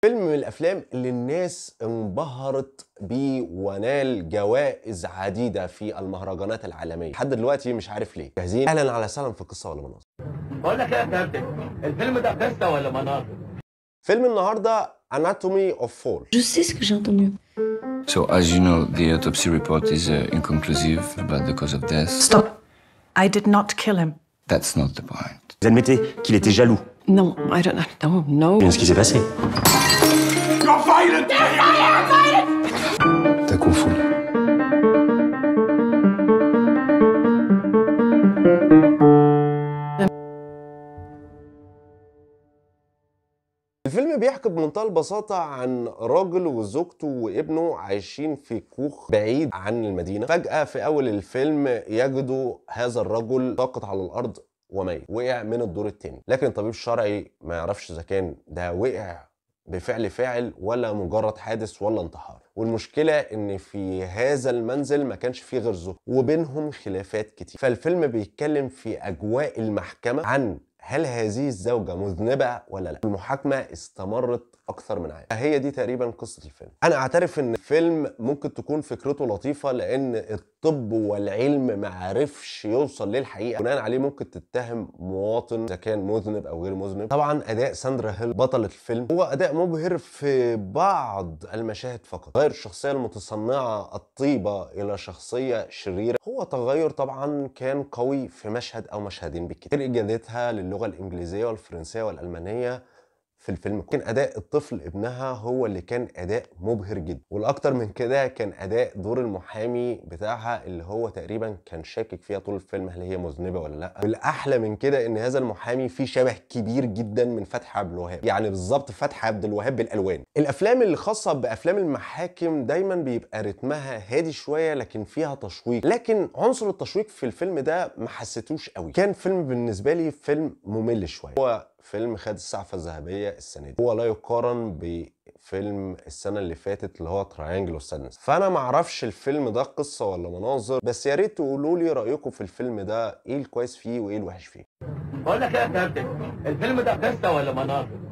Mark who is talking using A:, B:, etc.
A: فيلم من الافلام اللي الناس انبهرت بيه ونال جوائز عديده في المهرجانات العالميه. لحد دلوقتي مش عارف ليه. جاهزين؟ اهلا على سلام في قصه ولا مناظر.
B: بقول لك ايه يا كابتن، الفيلم ده قصه ولا مناظر؟
A: فيلم النهارده Anatomy of Fall.
C: Je sais ce que j'ai entendu.
D: So, as you know, the autopsy report is inconclusive about the cause of death.
E: Stop. I did not kill him.
D: That's not the point.
F: Vous admettez qu'il était jaloux.
C: Non, I don't know. No.
F: Bien ce qui s'est passé.
D: T'as confondu.
A: الفيلم بيحكي بمنتهى البساطة عن راجل وزوجته وابنه عايشين في كوخ بعيد عن المدينة. فجأة في أول الفيلم يجدوا هذا الرجل ساقط على الأرض وميت، وقع من الدور الثاني، لكن الطبيب الشرعي ما يعرفش إذا كان ده وقع بفعل فاعل ولا مجرد حادث ولا انتحار. والمشكلة ان في هذا المنزل ما كانش فيه غير زوج وبينهم خلافات كتير. فالفيلم بيتكلم في اجواء المحكمة عن هل هذه الزوجة مذنبة ولا لا. المحاكمة استمرت اكثر من عام. هي دي تقريبا قصة الفيلم. انا اعترف ان الفيلم ممكن تكون فكرته لطيفة لان الطب والعلم ما عرفش يوصل للحقيقة، بناء عليه ممكن تتهم مواطن اذا كان مذنب او غير مذنب. طبعا اداء ساندرا هيل بطلة الفيلم هو اداء مبهر في بعض المشاهد فقط. غير الشخصية المتصنعة الطيبة الى شخصية شريرة، هو تغير طبعا كان قوي في مشهد او مشهدين بالكتير. اجادتها للغة الانجليزية والفرنسية والالمانية في الفيلم. كان اداء الطفل ابنها هو اللي كان اداء مبهر جدا، والاكتر من كده كان اداء دور المحامي بتاعها اللي هو تقريبا كان شاكك فيها طول الفيلم هل هي مذنبه ولا لا. والاحلى من كده ان هذا المحامي فيه شبه كبير جدا من فتحي عبد الوهاب، يعني بالظبط فتحي عبد الوهاب بالالوان. الافلام اللي خاصه بافلام المحاكم دايما بيبقى رتمها هادي شويه لكن فيها تشويق، لكن عنصر التشويق في الفيلم ده ما حسيتوش قوي. كان فيلم بالنسبه لي فيلم ممل شويه. هو فيلم خد السعفة الذهبية السنة دي، هو لا يقارن بفيلم السنة اللي فاتت اللي هو تراينجل اوف سادنس. فأنا معرفش الفيلم ده قصة ولا مناظر، بس يا ريت تقولوا لي رأيكم في الفيلم ده، إيه الكويس فيه وإيه الوحش فيه.
B: بقول لك ايه يا كابتن، الفيلم ده قصه ولا مناظر؟